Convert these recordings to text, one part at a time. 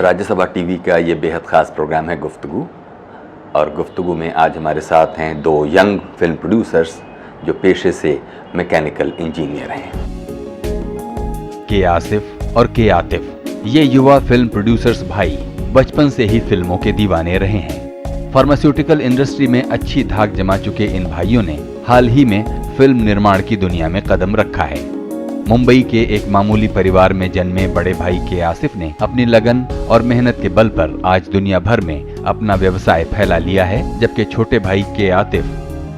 Rajya Sabha TV का ये बेहद ख़ास प्रोग्राम है गुफ्तगू, और गुफ्तगू में आज हमारे साथ हैं दो यंग फिल्म प्रोड्यूसर्स जो पेशे से मैकेनिकल इंजीनियर हैं। के आसिफ और के आतिफ, ये युवा फिल्म प्रोड्यूसर्स भाई बचपन से ही फिल्मों के दीवाने रहे हैं। फार्मास्यूटिकल इंडस्ट्री में अच्छी धाक जमा चुके इन भाइयों ने हाल ही में फिल्म निर्माण की दुनिया में कदम रखा है। मुंबई के एक मामूली परिवार में जन्मे बड़े भाई के आसिफ ने अपनी लगन और मेहनत के बल पर आज दुनिया भर में अपना व्यवसाय फैला लिया है, जबकि छोटे भाई के आतिफ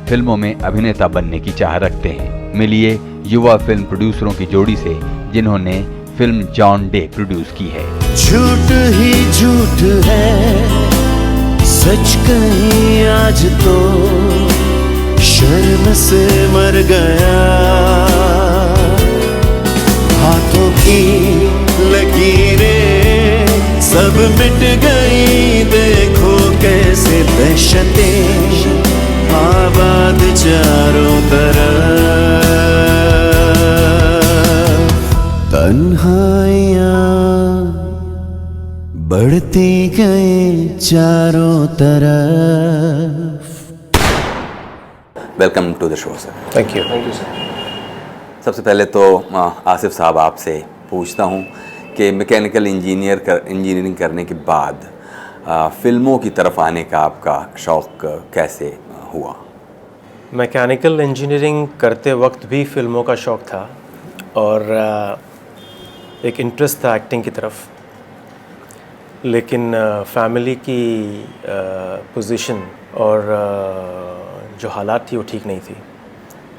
फिल्मों में अभिनेता बनने की चाह रखते हैं। मिलिए युवा फिल्म प्रोड्यूसरों की जोड़ी से जिन्होंने फिल्म जॉन डे प्रोड्यूस की है। झूठ ही झूठ है, सच कहीं आज तो शर्म से मर गया। हाथों की लकीरें सब मिट गई, देखो कैसे दहशतें आबाद चारों तरफ। तन्हाइयाँ बढ़ती गई चारों तरफ। Welcome to the show sir. Thank you sir. सबसे पहले तो आसिफ साहब आपसे पूछता हूँ कि मैकेनिकल इंजीनियरिंग करने के बाद फिल्मों की तरफ आने का आपका शौक़ कैसे हुआ? मैकेनिकल इंजीनियरिंग करते वक्त भी फिल्मों का शौक़ था और एक इंटरेस्ट था एक्टिंग की तरफ, लेकिन फैमिली की पोजीशन और जो हालात थी वो ठीक नहीं थी,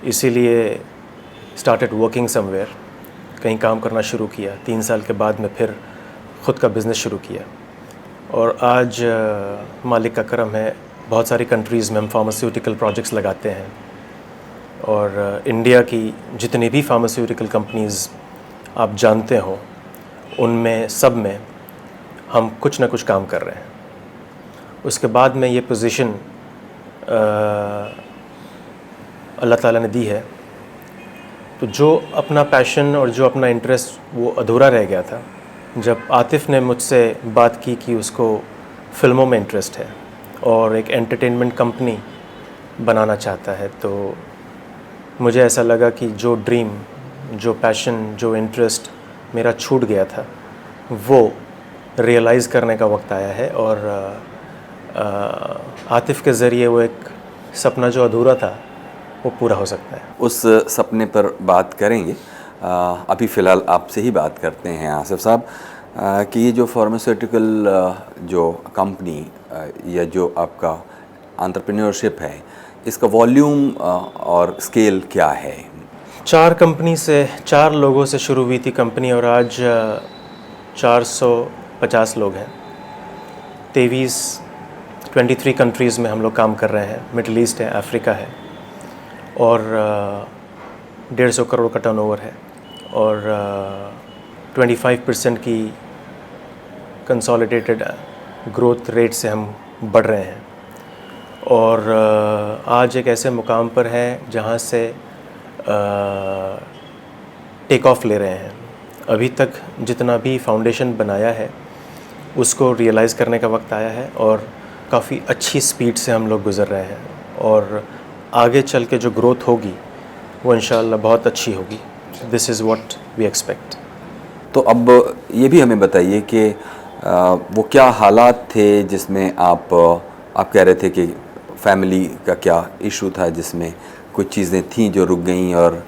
इसीलिए स्टार्टेड वर्किंग समवेयर, कहीं काम करना शुरू किया। 3 साल के बाद में फिर ख़ुद का बिज़नेस शुरू किया और आज मालिक का करम है, बहुत सारी कंट्रीज़ में हम फार्मास्यूटिकल प्रोजेक्ट्स लगाते हैं और इंडिया की जितनी भी फार्मास्यूटिकल कंपनीज़ आप जानते हो उनमें सब में हम कुछ ना कुछ काम कर रहे हैं। उसके बाद में ये पोजीशन अल्लाह ताला ने दी है, तो जो अपना पैशन और जो अपना इंटरेस्ट वो अधूरा रह गया था। जब आतिफ ने मुझसे बात की कि उसको फ़िल्मों में इंटरेस्ट है और एक एंटरटेनमेंट कंपनी बनाना चाहता है, तो मुझे ऐसा लगा कि जो ड्रीम, जो पैशन, जो इंटरेस्ट मेरा छूट गया था वो रियलाइज़ करने का वक्त आया है और आतिफ के ज़रिए वो एक सपना जो अधूरा था वो पूरा हो सकता है। उस सपने पर बात करेंगे। अभी फ़िलहाल आपसे ही बात करते हैं आसिफ साहब कि ये जो फार्मास्यूटिकल जो कंपनी या जो आपका एंटरप्रेन्योरशिप है, इसका वॉल्यूम और स्केल क्या है? 4 लोगों से शुरू हुई थी कंपनी और आज 450 लोग हैं। 23 कंट्रीज़ में हम लोग काम कर रहे हैं। मिडल ईस्ट है, अफ्रीका है और 150 करोड़ का टर्नओवर है और 25% की कंसोलिडेटेड ग्रोथ रेट से हम बढ़ रहे हैं और आज एक ऐसे मुकाम पर है जहाँ से टेक ऑफ ले रहे हैं। अभी तक जितना भी फाउंडेशन बनाया है उसको रियलाइज़ करने का वक्त आया है और काफ़ी अच्छी स्पीड से हम लोग गुज़र रहे हैं और आगे चल के जो ग्रोथ होगी वो इंशाअल्लाह बहुत अच्छी होगी। This is what we expect. तो अब ये भी हमें बताइए कि वो क्या हालात थे जिसमें आप कह रहे थे कि फैमिली का क्या इशू था जिसमें कुछ चीज़ें थीं जो रुक गईं और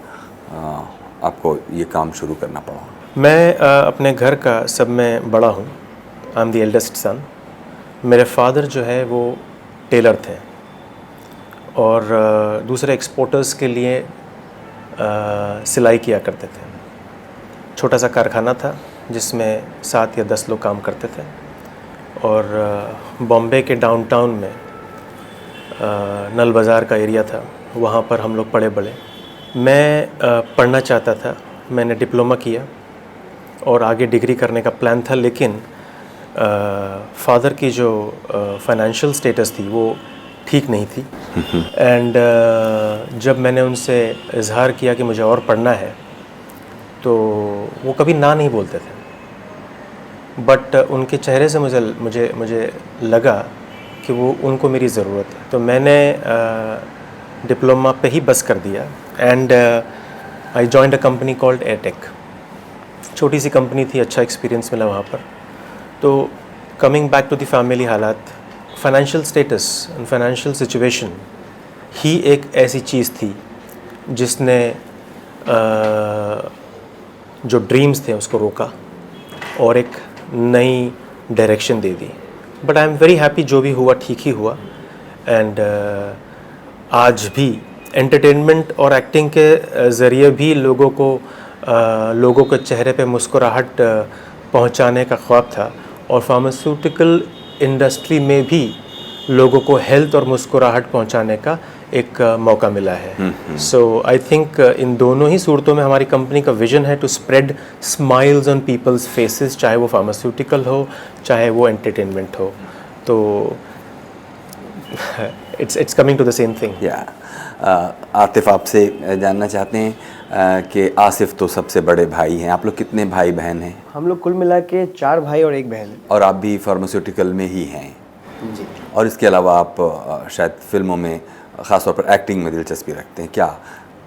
आपको ये काम शुरू करना पड़ा? मैं अपने घर का सब में बड़ा हूँ। I am the eldest son. मेरे फादर जो है वो टेलर थे और दूसरे एक्सपोर्टर्स के लिए सिलाई किया करते थे। छोटा सा कारखाना था जिसमें 7 या 10 लोग काम करते थे और बॉम्बे के डाउनटाउन में नल बाज़ार का एरिया था, वहाँ पर हम लोग पले बड़े। मैं पढ़ना चाहता था, मैंने डिप्लोमा किया और आगे डिग्री करने का प्लान था, लेकिन फादर की जो फाइनेंशियल स्टेटस थी वो ठीक नहीं थी एंड जब मैंने उनसे इजहार किया कि मुझे और पढ़ना है तो वो कभी ना नहीं बोलते थे। बट उनके चेहरे से मुझे लगा कि वो उनको मेरी ज़रूरत है, तो मैंने डिप्लोमा पे ही बस कर दिया and I joined a company called Airtech. छोटी सी कंपनी थी, अच्छा एक्सपीरियंस मिला वहाँ पर। तो coming back to the family हालात, financial status and financial situation ही एक ऐसी चीज़ थी जिसने जो ड्रीम्स थे उसको रोका और एक नई direction they the. But I am very happy, जो भी हुआ ठीक ही हुआ। एंड आज भी एंटरटेनमेंट और एक्टिंग के ज़रिए भी लोगों के चेहरे पे मुस्कुराहट पहुंचाने का ख्वाब था, और फार्मास्यूटिकल इंडस्ट्री में भी लोगों को हेल्थ और मुस्कुराहट पहुंचाने का एक मौका मिला है। सो आई थिंक इन दोनों ही सूरतों में हमारी कंपनी का विजन है to spread smiles on people's faces, चाहे वो फार्मास्यूटिकल हो चाहे वो एंटरटेनमेंट हो। तो it's coming to the same thing. या आतिफ, आपसे जानना चाहते हैं कि आसिफ तो सबसे बड़े भाई हैं, आप लोग कितने भाई बहन हैं? हम लोग कुल मिला के 4 भाई और 1 बहन है। और आप भी फार्मास्यूटिकल में ही हैं जी। और इसके अलावा आप शायद फिल्मों में, ख़ासतौर पर एक्टिंग में दिलचस्पी रखते हैं,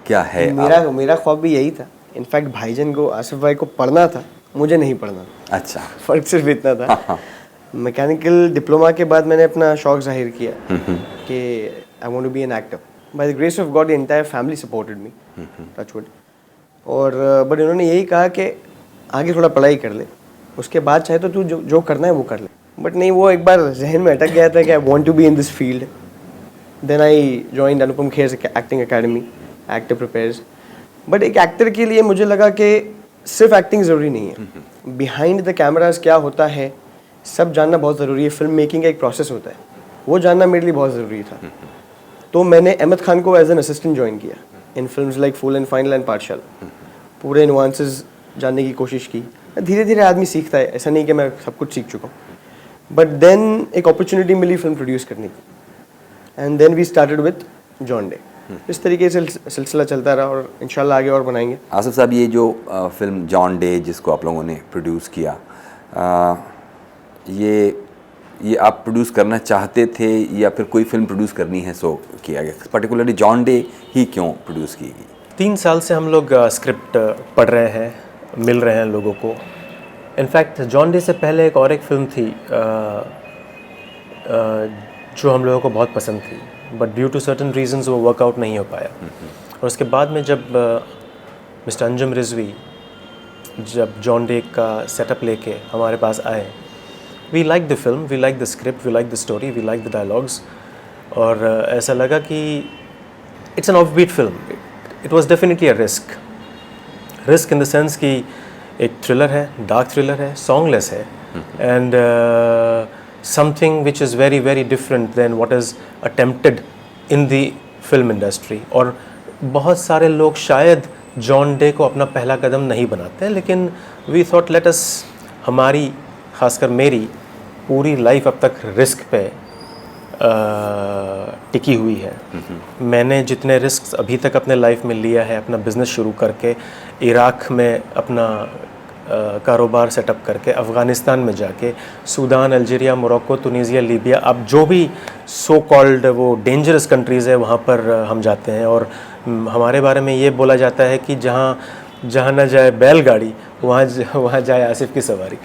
क्या है? मेरा ख्वाब भी यही था। इनफैक्ट भाईजान को, आसिफ भाई को पढ़ना था, मुझे नहीं पढ़ना था। अच्छा। फ़र्क सिर्फ इतना था। मैकेनिकल डिप्लोमा के बाद मैंने अपना शौक जाहिर किया कि I want to be an actor. By the grace of God the entire family supported me, touch wood. और बट उन्होंने यही कहा कि आगे थोड़ा पढ़ाई कर ले, उसके बाद चाहे तो तू जो करना है वो कर ले। बट नहीं, वो एक बार जहन में अटक गया था कि I want to be in this field. Then I joined Anupam Kher acting academy, actor prepares. But एक एक्टर के लिए मुझे लगा कि सिर्फ एक्टिंग ज़रूरी नहीं है, बिहाइंड द कैमराज क्या होता है सब जानना बहुत ज़रूरी है। फिल्म मेकिंग का एक प्रोसेस होता है, वो जानना मेरे लिए बहुत ज़रूरी था। तो मैंने अहमद खान को एज एन असिस्टेंट ज्वाइन किया in films like full and final and Paathshaala. पूरे नुआंसेस जानने की कोशिश की। धीरे धीरे आदमी सीखता है, ऐसा नहीं कि मैं सब कुछ सीख चुका हूँ। बट देन एक अपॉर्चुनिटी मिली फिल्म प्रोड्यूस करने की, and then we started with John Day. इस तरीके से सिलसिला चलता रहा और इंशाल्लाह आगे और बनाएंगे। आसिफ साहब, ये जो फिल्म जॉन डे जिसको आप लोगों ने प्रोड्यूस किया, ये आप प्रोड्यूस करना चाहते थे या फिर कोई फिल्म प्रोड्यूस करनी है सो किया गया? पर्टिकुलरली जॉन डे ही क्यों प्रोड्यूस की गई? 3 साल से हम लोग स्क्रिप्ट पढ़ रहे हैं, मिल रहे हैं लोगों को। इनफैक्ट जॉन डे से पहले एक फिल्म थी जो हम लोगों को बहुत पसंद थी, but due to certain reasons वो वर्कआउट नहीं हो पाया। और उसके बाद में जब मिस्टर अंजुम रिजवी जब जॉन डे का सेटअप लेके हमारे पास आए, we like the film, we like the script, we like the story, we like the dialogues. और ऐसा लगा कि it's an off beat film. It was definitely a risk in the sense कि एक थ्रिलर है, डार्क थ्रिलर है, songless है, and something which is very very different than what is attempted in the film industry. और बहुत सारे लोग शायद जॉन डे को अपना पहला कदम नहीं बनाते हैं, लेकिन वी थॉट लेट अस, हमारी खासकर मेरी पूरी लाइफ अब तक रिस्क पे टिकी हुई है। मैंने जितने रिस्क अभी तक अपने लाइफ में लिया है, अपना बिज़नेस शुरू करके, इराक़ में अपना कारोबार सेटअप करके, अफ़गानिस्तान में जाके, सूडान, अल्जीरिया, मोरक्को, तुनीसिया, लीबिया, अब जो भी सो कॉल्ड वो डेंजरस कंट्रीज़ है वहाँ पर हम जाते हैं। और हमारे बारे में ये बोला जाता है कि जहाँ न जाए बैलगाड़ी वहाँ जाए आसिफ की सवारी।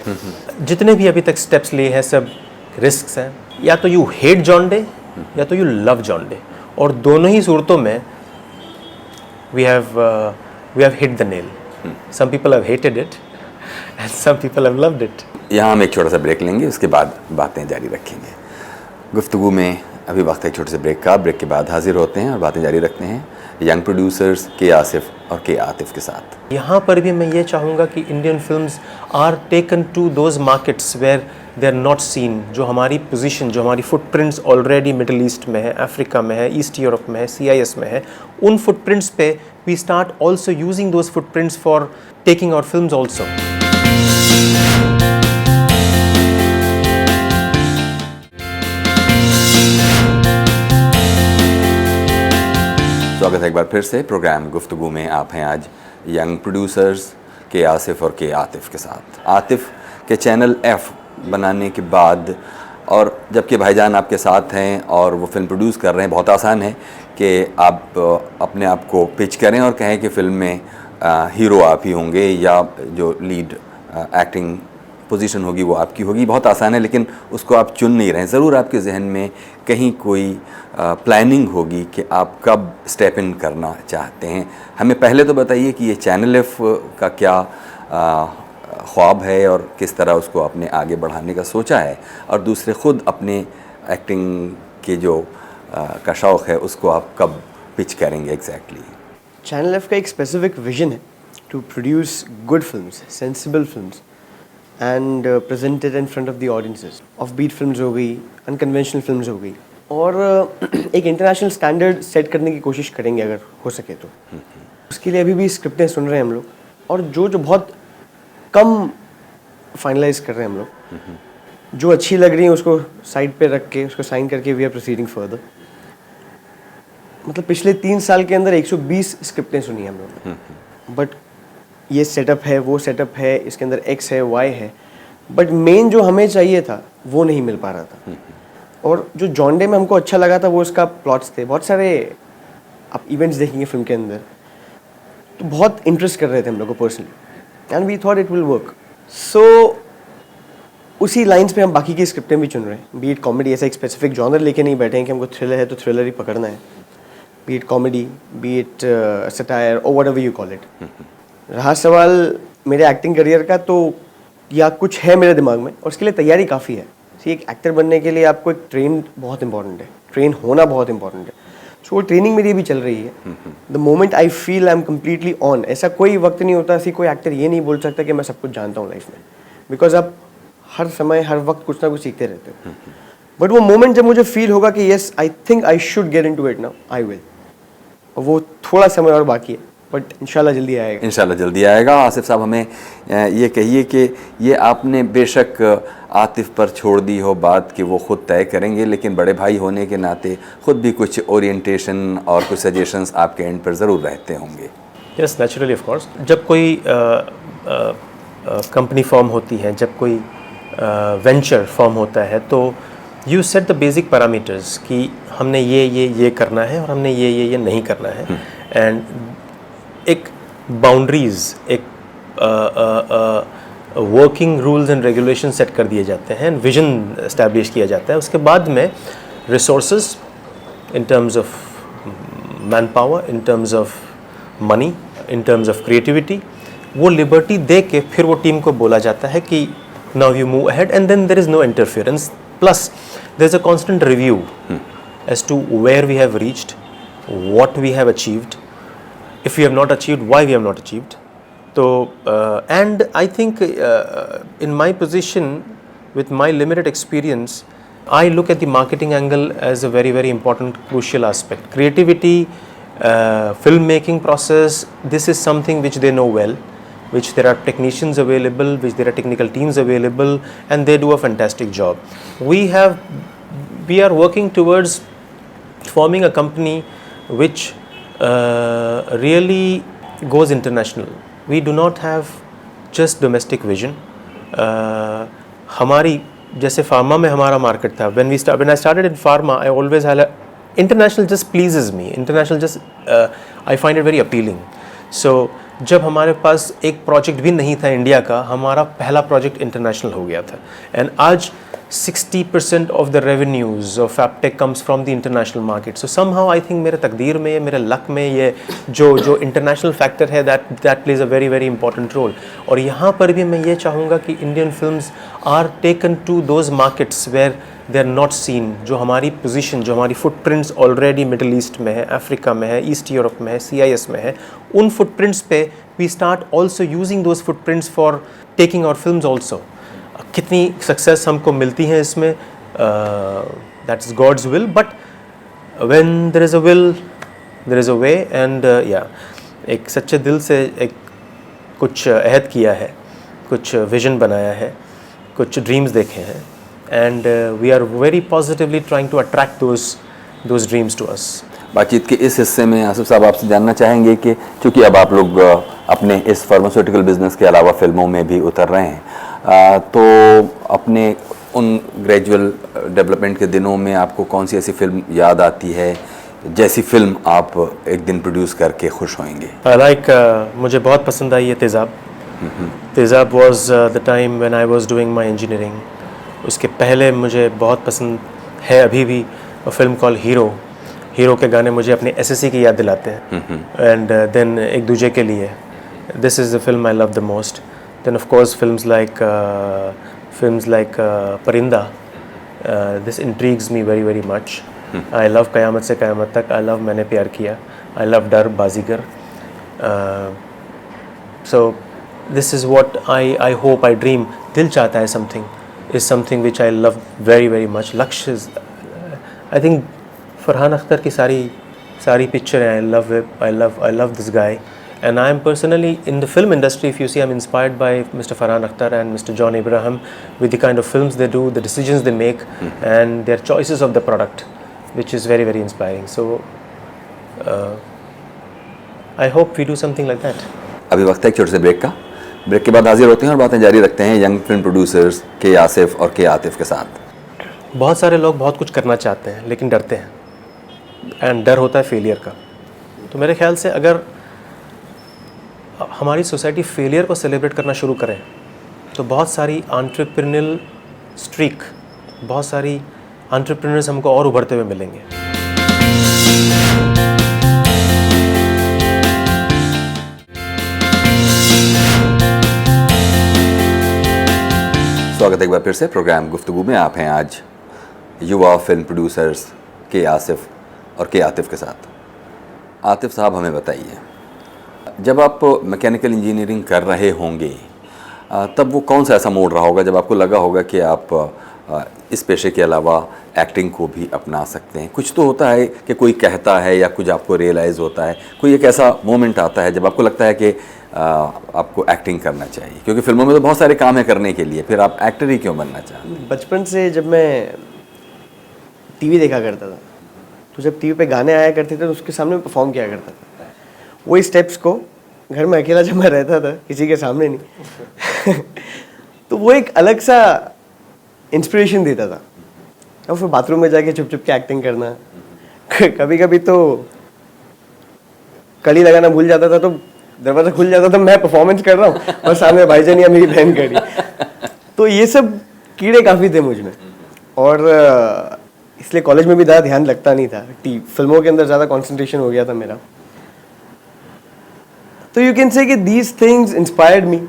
जितने भी अभी तक स्टेप्स लिए हैं सब रिस्क्स हैं। या तो यू हेट जॉन डे या तो यू लव जॉन डे, और दोनों ही सूरतों में we have hit the nail. Some people have hated it and some people have loved it. यहाँ हम एक छोटा सा ब्रेक लेंगे, उसके बाद बातें जारी रखेंगे। गुफ्तगू में अभी वक्त है एक छोटे से ब्रेक का। ब्रेक के बाद हाजिर होते हैं और बातें जारी रखते हैं यंग प्रोड्यूसर्स के आसिफ और के आतिफ के साथ। यहाँ पर भी मैं ये चाहूँगा कि Indian films are taken to those markets where they are not seen. जो हमारी पोजीशन, जो हमारी फुटप्रिंट्स ऑलरेडी मिडिल ईस्ट में है, अफ्रीका में है, ईस्ट यूरोप में है, CIS में है, उन फुटप्रिंट्स पे we start also using those footprints for taking our films also. स्वागत है एक बार फिर से प्रोग्राम गुफ्तगू में। आप हैं आज यंग प्रोड्यूसर्स के आसिफ और के आतिफ के साथ। आतिफ, कि चैनल एफ बनाने के बाद, और जबकि भाईजान आपके साथ हैं और वो फिल्म प्रोड्यूस कर रहे हैं, बहुत आसान है कि आप अपने आप को पिच करें और कहें कि फिल्म में हीरो आप ही होंगे या जो लीड एक्टिंग पोजीशन होगी वो आपकी होगी, बहुत आसान है। लेकिन उसको आप चुन नहीं रहे हैं। ज़रूर आपके जहन में कहीं कोई प्लानिंग होगी कि आप कब स्टेप इन करना चाहते हैं। हमें पहले तो बताइए कि ये चैनल एफ का क्या ख्वाब है और किस तरह उसको आपने आगे बढ़ाने का सोचा है, और दूसरे ख़ुद अपने एक्टिंग के जो का शौक़ है उसको आप कब पिच करेंगे एग्जैक्टली? चैनल एफ का एक स्पेसिफिक विजन है to produce good films, sensible films and presented in front of the audiences. Off beat films हो गई, अनकन्वेंशनल फिल्म्स हो गई, और एक इंटरनेशनल स्टैंडर्ड सेट करने की कोशिश करेंगे अगर हो सके तो। उसके लिए अभी भी स्क्रिप्टें सुन रहे हैं हम लोग, और जो बहुत कम फाइनलाइज कर रहे हैं हम लोग। जो अच्छी लग रही है उसको साइड पे रख के उसको साइन करके वी आर प्रोसीडिंग फर्दर। मतलब पिछले 3 साल के अंदर 120 स्क्रिप्टें सुनी हम लोगों ने, बट ये सेटअप है, वो सेटअप है, इसके अंदर एक्स है, वाई है, बट मेन जो हमें चाहिए था वो नहीं मिल पा रहा था। और जो जॉन्डे में हमको अच्छा लगा था वो उसका प्लॉट्स थे। बहुत सारे आप इवेंट्स देखेंगे फिल्म के अंदर तो बहुत इंटरेस्ट कर रहे थे हम लोग को personally, and we thought it will work. So उसी लाइंस पे हम बाकी की स्क्रिप्टें भी चुन रहे हैं। बी इट कॉमेडी, ऐसा एक स्पेसिफिक जॉनर लेके नहीं बैठे हैं कि हमको थ्रिलर है तो थ्रिलर ही पकड़ना है। B it comedy, B it satire और व्हाटएवर यू कॉल इट। रहा सवाल मेरे एक्टिंग करियर का, तो या कुछ है मेरे दिमाग में और उसके लिए तैयारी काफ़ी है। सी, एक एक्टर बनने के लिए आपको एक ट्रेन बहुत इंपॉर्टेंट है, ट्रेन होना बहुत इंपॉर्टेंट है। सो वो ट्रेनिंग मेरी भी चल रही है। The moment I feel I am completely on, ऐसा कोई वक्त नहीं होता, ऐसी कोई एक्टर ये नहीं बोल सकता कि मैं सब कुछ जानता हूँ लाइफ में, बिकॉज आप हर समय हर वक्त कुछ ना कुछ सीखते रहते हो। बट वो मोमेंट जब मुझे फील होगा कि yes I think I should get into it now, I will. वो थोड़ा समय और बाकी है, बट इंशाल्लाह जल्दी आएगा। इंशाल्लाह जल्दी आएगा। आसिफ साहब, हमें ये कहिए कि ये आपने बेशक आतिफ पर छोड़ दी हो बात कि वो ख़ुद तय करेंगे, लेकिन बड़े भाई होने के नाते ख़ुद भी कुछ ओरिएंटेशन और कुछ सजेशंस आपके एंड पर ज़रूर रहते होंगे। Yes, naturally of course. जब कोई कंपनी फॉर्म होती है, जब कोई वेंचर फॉर्म होता है, तो you set the basic parameters कि हमने ये करना है और हमने ये नहीं करना है। एंड एक बाउंड्रीज, एक working rules and regulation set कर दिए जाते हैं, विजन एस्टैब्लिश किया जाता है। उसके बाद में resources in terms of man power, in terms of money, in terms of creativity, वो लिबर्टी दे के फिर वो टीम को बोला जाता है कि now you move ahead, and then there is no interference. Plus there is a constant review as to where we have reached, what we have achieved, if we have not achieved, why we have not achieved. So and I think in my position with my limited experience, I look at the marketing angle as a very, very important, crucial aspect. Creativity, filmmaking process, this is something which they know well, which there are technicians available, which there are technical teams available, and they do a fantastic job. We are working towards forming a company which really goes international. We do not have just domestic vision. हमारी जैसे pharma में हमारा market था, when I started in pharma, I always had international just pleases me. International just I find it very appealing. So जब हमारे पास एक project भी नहीं था इंडिया का, हमारा पहला प्रोजेक्ट इंटरनेशनल हो गया था। एंड आज 60% of the revenues of Fabtech comes from the international market. So somehow I think मेरे तकदीर में, ये मेरे लक में, ये जो international factor है, that plays a very, very important role. और यहाँ पर भी मैं ये चाहूँगा कि Indian films are taken to those markets where they are not seen. जो हमारी position, जो हमारी footprints already Middle East में है, Africa में है, East Europe में है, CIS में है, उन footprints पे we start also using those footprints for taking our films also. कितनी सक्सेस हमको मिलती है इसमें, that is God's will, but when there is a will there is a way. And या एक सच्चे दिल से एक कुछ अहद किया है, कुछ विजन बनाया है, कुछ ड्रीम्स देखे हैं, and we are very positively trying to attract those dreams to us. बातचीत के इस हिस्से में आसिफ साहब आपसे जानना चाहेंगे कि चूँकि अब आप लोग अपने इस फार्मास्यूटिकल बिजनेस के अलावा फिल्मों में भी उतर रहे हैं, तो अपने उन ग्रेजुअल डेवलपमेंट के दिनों में आपको कौन सी ऐसी फिल्म याद आती है जैसी फिल्म आप एक दिन प्रोड्यूस करके खुश होंगे? मुझे बहुत पसंद आई है Tezaab. Tezaab was the time when I was doing my engineering. उसके पहले मुझे बहुत पसंद है अभी भी फिल्म कॉल हीरो के गाने मुझे अपने एसएससी की याद दिलाते हैं। एंड देन एक दूजे के लिए, this is the film I love the most. Then of course films like Parinda, this intrigues me very very much. I love क़यामत से क़यामत तक, आई लव मैंने प्यार किया, I love Darr, Baazigar. So this is what I hope, I dream. दिल चाहता है something is something which I love very very much. Lakshya is, I think Farhan Akhtar की सारी पिक्चर हैं, I love this guy. And I am personally in the film industry, if you see, I'm inspired by Mr. Farhan Akhtar and Mr. John Abraham with the kind of films they do, the decisions they make, and their choices of the product, which is very, very inspiring. So, I hope we do something like that. अभी वक्त है एक छोटे से break का। Break के बाद हाजिर होते हैं और बातें जारी रखते हैं यंग फिल्म प्रोड्यूसर्स के आसिफ और के आतिफ के साथ। बहुत सारे लोग बहुत कुछ करना चाहते हैं लेकिन डरते हैं, एंड डर होता है फेलियर का। तो मेरे ख्याल से अगर हमारी सोसाइटी फेलियर को सेलिब्रेट करना शुरू करें तो बहुत सारी एंटरप्रेन्योरियल स्ट्रीक, बहुत सारी एंटरप्रेन्योर्स हमको और उभरते हुए मिलेंगे। स्वागत है एक बार फिर से प्रोग्राम गुफ्तगू में। आप हैं आज युवा फिल्म प्रोड्यूसर्स के आसिफ और के आतिफ के साथ। आतिफ साहब, हमें बताइए, जब आप मैकेनिकल इंजीनियरिंग कर रहे होंगे तब वो कौन सा ऐसा मोड़ रहा होगा जब आपको लगा होगा कि आप इस पेशे के अलावा एक्टिंग को भी अपना सकते हैं? कुछ तो होता है कि कोई कहता है या कुछ आपको रियलाइज़ होता है, कोई एक ऐसा मोमेंट आता है जब आपको लगता है कि आपको एक्टिंग करना चाहिए, क्योंकि फिल्मों में तो बहुत सारे काम है करने के लिए, फिर आप एक्टर ही क्यों बनना चाहते हैं? बचपन से जब मैं टीवी देखा करता था तो जब टीवी पे गाने आया करते थे तो उसके सामने परफॉर्म किया करता था। वही स्टेप्स को घर में अकेला जब मैं रहता था, किसी के सामने नहीं तो वो एक अलग सा इंस्पिरेशन देता था। और फिर बाथरूम में जाके चुप चुप के एक्टिंग करना कभी कभी तो कड़ी लगाना भूल जाता था तो दरवाज़ा खुल जाता था, मैं परफॉर्मेंस कर रहा हूँ और सामने भाईजान या मेरी बहन खड़ी। तो ये सब कीड़े काफ़ी थे मुझ में, और इसलिए कॉलेज में भी ज़्यादा ध्यान लगता नहीं था। फिल्मों के अंदर ज़्यादा कंसंट्रेशन हो गया था मेरा। तो यू कैन से कि दीज थिंग्स इंस्पायर्ड मी,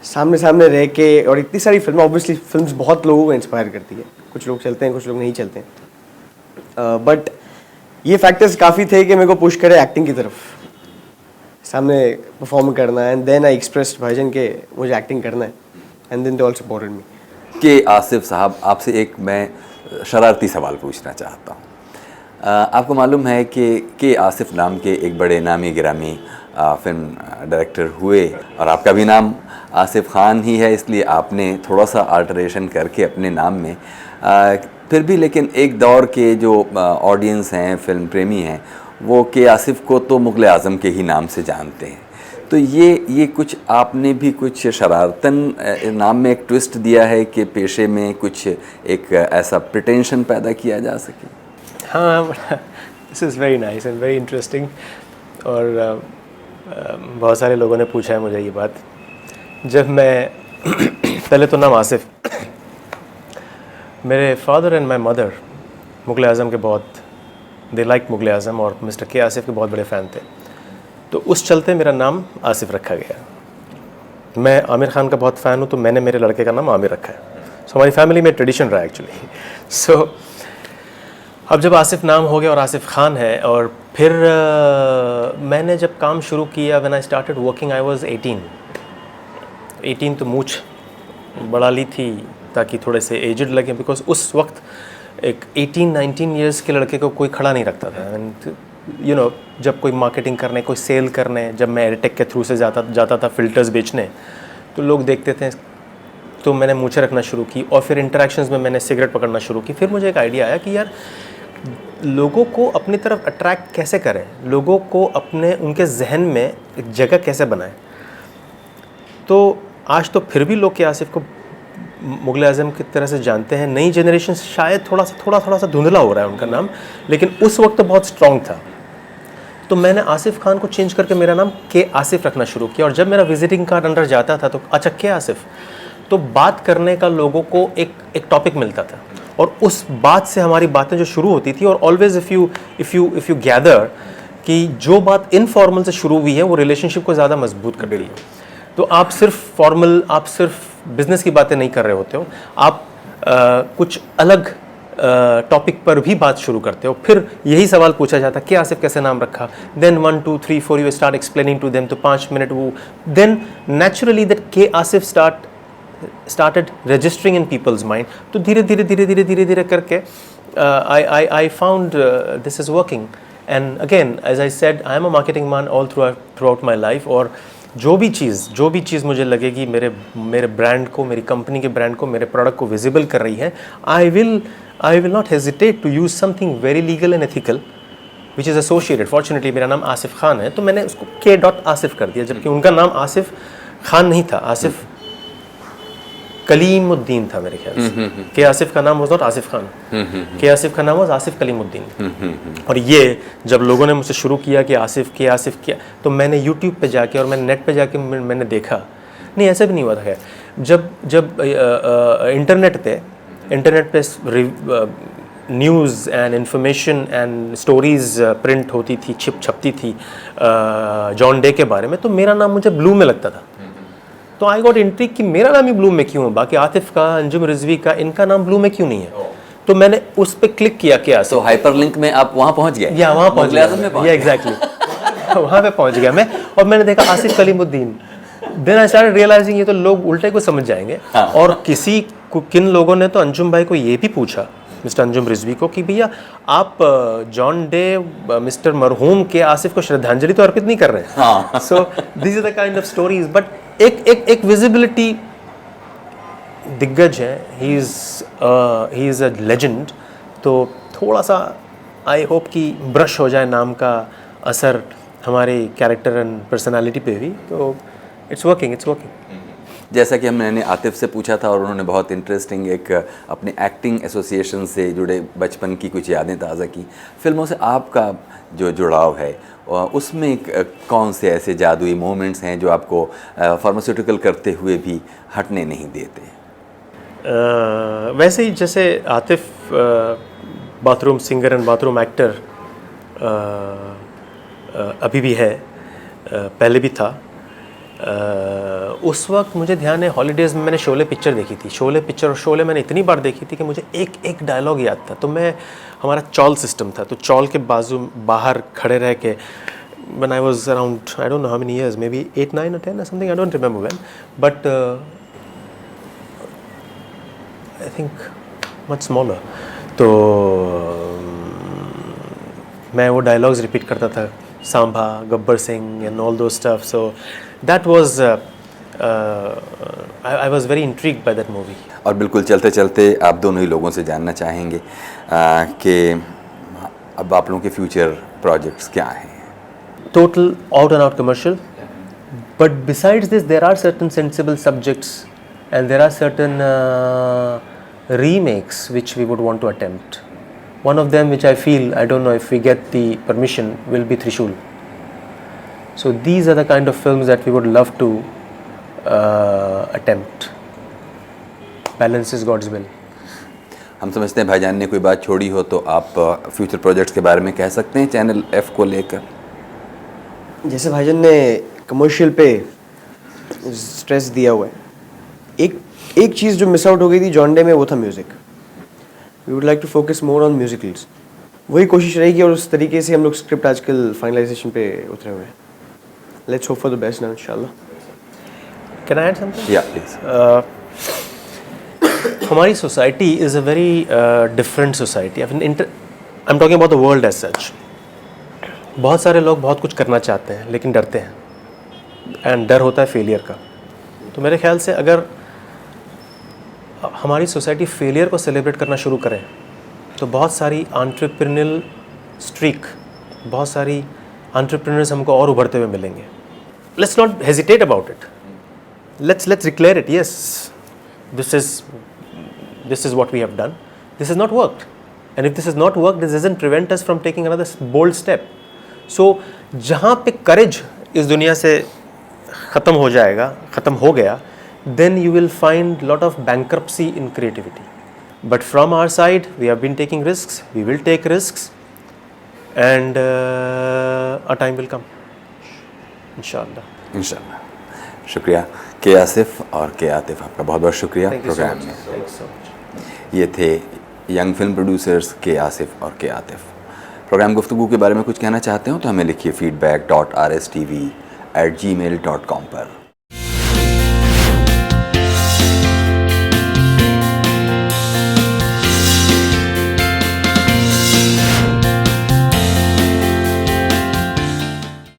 सामने सामने रह के। और इतनी सारी फिल्में, ऑब्वियसली फिल्म्स बहुत लोगों को इंस्पायर करती है, कुछ लोग चलते हैं कुछ लोग नहीं चलते हैं, बट ये फैक्टर्स काफ़ी थे कि मेरे को पुश करे एक्टिंग की तरफ, सामने परफॉर्म करना। एंड देन आई एक्सप्रेस्ड भाईजान के मुझे एक्टिंग करना है, and then they all supported me. के आसिफ साहब, आपसे एक मैं शरारती सवाल पूछना चाहता हूँ। आपको मालूम है कि के आसिफ नाम के एक बड़े नामी गिरामी फिल्म डायरेक्टर हुए, और आपका भी नाम आसिफ खान ही है, इसलिए आपने थोड़ा सा अल्टरेशन करके अपने नाम में फिर भी, लेकिन एक दौर के जो ऑडियंस हैं, फिल्म प्रेमी हैं, वो के आसिफ को तो मुग़ल आज़म के ही नाम से जानते हैं। तो ये कुछ आपने भी कुछ शरारतन नाम में एक ट्विस्ट दिया है कि पेशे में कुछ एक ऐसा प्रिटेंशन पैदा किया जा सके? हाँ, this is very nice and very interesting. और बहुत सारे लोगों ने पूछा है मुझे ये बात। जब मैं पहले तो नाम आसिफ, मेरे father and my mother Mughal Azam के बहुत, दे लाइक मुग़ल आज़म, और मिस्टर के आसिफ के बहुत बड़े फ़ैन थे। तो उस चलते मेरा नाम आसिफ रखा गया। मैं आमिर खान का बहुत फ़ैन हूँ, तो मैंने मेरे लड़के का नाम आमिर रखा है। सो हमारी फैमिली में ट्रेडिशन रहा एक्चुअली। सो अब जब आसिफ नाम हो गया और आसिफ खान है, और फिर मैंने जब काम शुरू किया, when I started working I was 18 तो मूछ बढ़ा ली थी ताकि थोड़े से एजड लगे, बिकॉज उस वक्त एक 18-19 ईयर्स के लड़के को कोई खड़ा नहीं रखता था। एंड यू नो, जब कोई मार्केटिंग करने, कोई सेल करने, जब मैं एडिटेक के थ्रू से जाता था फ़िल्टर्स बेचने, तो लोग देखते थे, तो मैंने मूछें रखना शुरू की। और फिर इंटरेक्शंस में मैंने सिगरेट पकड़ना शुरू की। फिर मुझे एक आइडिया आया कि यार, लोगों को अपनी तरफ अट्रैक्ट कैसे करें, लोगों को अपने, उनके जहन में एक जगह कैसे बनाएं। तो आज तो फिर भी लोग के आसिफ को मुग़ल आज़म की तरह से जानते हैं। नई जनरेशन शायद थोड़ा सा धुंधला हो रहा है उनका नाम, लेकिन उस वक्त तो बहुत स्ट्रॉन्ग था। तो मैंने आसिफ खान को चेंज करके मेरा नाम के आसिफ रखना शुरू किया, और जब मेरा विजिटिंग कार्ड अंदर जाता था तो अच्छा के आसिफ, तो बात करने का लोगों को एक टॉपिक मिलता था, और उस बात से हमारी बातें जो शुरू होती थी, और ऑलवेज इफ़ यू गैदर कि जो बात इनफॉर्मल से शुरू हुई है वो रिलेशनशिप को ज़्यादा मजबूत कर रही है। तो आप सिर्फ बिजनेस की बातें नहीं कर रहे होते हो, आप कुछ अलग टॉपिक पर भी बात शुरू करते हो। फिर यही सवाल पूछा जाता कि आसिफ कैसे नाम रखा, then 1 2 3 4 you start explaining to them, तो 5 मिनट वो, देन नेचुरली दैट के Asif started registering in people's mind. तो धीरे करके I found this is working. And again, as I said, I am a marketing man all throughout my life. और जो भी चीज़ मुझे लगेगी मेरे ब्रांड को, मेरी कंपनी के ब्रांड को, मेरे प्रोडक्ट को विजिबल कर रही है, I will not hesitate to use something very legal and ethical which is associated. Fortunately मेरा नाम आसिफ खान है, तो मैंने उसको K.आसिफ कर दिया, जबकि उनका नाम आसिफ खान नहीं था, आसिफ कलीमुद्दीन था मेरे ख्याल से। के आसिफ का नाम वाज नॉट आसिफ खान, के आसिफ का नाम वाज आसिफ कलीमुद्दीन। और ये जब लोगों ने मुझसे शुरू किया कि आसिफ किया, तो मैंने यूट्यूब पे जाके और मैंने नेट पे जाके मैंने देखा, नहीं ऐसे भी नहीं हुआ था। जब इंटरनेट पे news and information and stories print होती थी, छपती थी जॉन डे के बारे में, तो मेरा नाम मुझे ब्लूम में लगता था। तो आई गॉट इंट्रिग कि मेरा नाम ही ब्लूम में क्यों है, बाकी आतिफ का, अंजुम रिजवी का, इनका नाम ब्लूम में क्यों नहीं है। तो मैंने उस पर क्लिक किया क्या, तो हाइपरलिंक में आप वहाँ पहुँच गए? या वहाँ पहुँच गया, या एग्जैक्टली वहाँ पे पहुँच गया मैं, और मैंने देखा Asif Kalimuddin. Then I started realizing ये तो लोग उल्टे को समझ जाएंगे। और किन लोगों ने तो अंजुम भाई को ये भी पूछा, मिस्टर अंजुम रिजवी को, कि भैया आप जॉन डे मिस्टर मरहूम के आसिफ को श्रद्धांजलि तो अर्पित नहीं कर रहे हैं। So this is the kind of stories. But एक विजिबिलिटी, दिग्गज है, ही इज़ अ लेजेंड, तो थोड़ा सा आई होप कि ब्रश हो जाए नाम का असर हमारे कैरेक्टर एंड पर्सनालिटी पे भी, तो इट्स वर्किंग। जैसा कि मैंने आतिफ से पूछा था और उन्होंने बहुत इंटरेस्टिंग एक अपने एक्टिंग एसोसिएशन से जुड़े बचपन की कुछ यादें ताज़ा की। फिल्मों से आपका जो जुड़ाव है उसमें कौन से ऐसे जादुई मोमेंट्स हैं जो आपको फार्मास्यूटिकल करते हुए भी हटने नहीं देते? वैसे ही जैसे Atif bathroom singer and bathroom actor अभी भी है, पहले भी था। उस वक्त मुझे ध्यान है हॉलीडेज़ में मैंने शोले पिक्चर देखी थी। शोले मैंने इतनी बार देखी थी कि मुझे एक डायलॉग याद था। तो हमारा चॉल सिस्टम था, तो चॉल के बाहर खड़े रह के, when I was around, I don't know how many years, maybe 8, 9 or 10 or something, I don't remember when, but I think much smaller. तो मैं वो डायलॉग्स रिपीट करता था, Sambha, Gabbar Singh and all those stuff. So that was I was very intrigued by that movie. और बिल्कुल चलते चलते आप दोनों ही लोगों से जानना चाहेंगे कि अब आप लोगों के फ्यूचर प्रोजेक्ट्स क्या हैं? Total out and out commercial, but besides this there are certain sensible subjects and there are certain remakes which we would want to attempt. One of them which I feel, I don't know if we get the permission, will be Trishul. So these are the kind of films that we would love to attempt. Balance is God's will. हम समझते हैं भाईजान ने कोई बात छोड़ी हो तो आप फ्यूचर प्रोजेक्ट्स के बारे में कह सकते हैं चैनल F को लेकर। जैसे भाईजान ने कमर्शियल पे स्ट्रेस दिया हुआ है, एक चीज़ जो मिस आउट हो गई थी जॉन डे में, वो था music. We would like to focus more on musicals, वही कोशिश रहेगी और उस तरीके से हम लोग स्क्रिप्ट आजकल फाइनलाइजेशन पे उतरे हुए हैं। Let's hope for the best now इंशाल्लाह। Can I add something? Yeah please. हमारी society is a very different society. I am talking about the world as such. बहुत सारे लोग बहुत कुछ करना चाहते हैं लेकिन डरते हैं, एंड डर होता है फेलियर का। तो मेरे ख्याल से अगर हमारी सोसाइटी फेलियर को सेलिब्रेट करना शुरू करें तो बहुत सारी एंटरप्रेन्योरियल स्ट्रीक, बहुत सारी एंटरप्रेन्योर्स हमको और उभरते हुए मिलेंगे। Let's not hesitate about it, let's declare it. Yes, this is what we have done. This has not worked, and if this has not worked, this doesn't prevent us from taking another bold step. So जहाँ पे courage इस दुनिया से ख़त्म हो गया, then you will find lot of bankruptcy in creativity. But from our side, we have been taking risks. We will take risks, and a time will come, inshallah. इंशाल्लाह। शुक्रिया के आसिफ और के आतिफ, आपका बहुत बहुत शुक्रिया Thank you so programme much. में। Thank you so much. ये थे यंग फिल्म प्रोड्यूसर्स के आसिफ और के आतिफ। प्रोग्राम गुफ्तगू के बारे में कुछ कहना चाहते हो तो हमें लिखिए feedback.rstv@gmail.com पर।